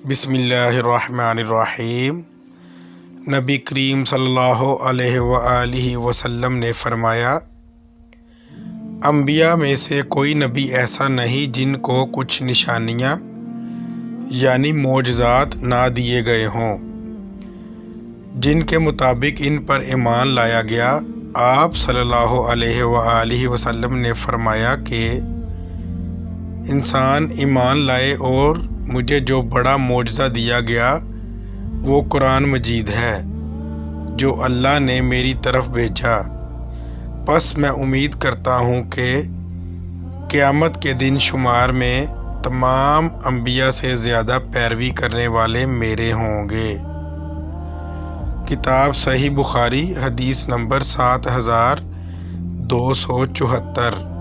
बिस्मिल्लाहिर्रहमानिर्रहीम। नबी करीम सल्लल्लाहु अलैहि वसल्लम ने फरमाया, अंबिया में से कोई नबी ऐसा नहीं जिनको कुछ निशानियाँ यानी मोजज़ात ना दिए गए हों, जिनके मुताबिक इन पर ईमान लाया गया। आप सल्लल्लाहु अलैहि वसल्लम ने फरमाया कि इंसान ईमान लाए और मुझे जो बड़ा मोजज़ा दिया गया वो कुरान मजीद है जो अल्लाह ने मेरी तरफ भेजा। बस मैं उम्मीद करता हूँ कि क़यामत के दिन शुमार में तमाम अंबिया से ज़्यादा पैरवी करने वाले मेरे होंगे। किताब सही बुखारी हदीस नंबर 7274।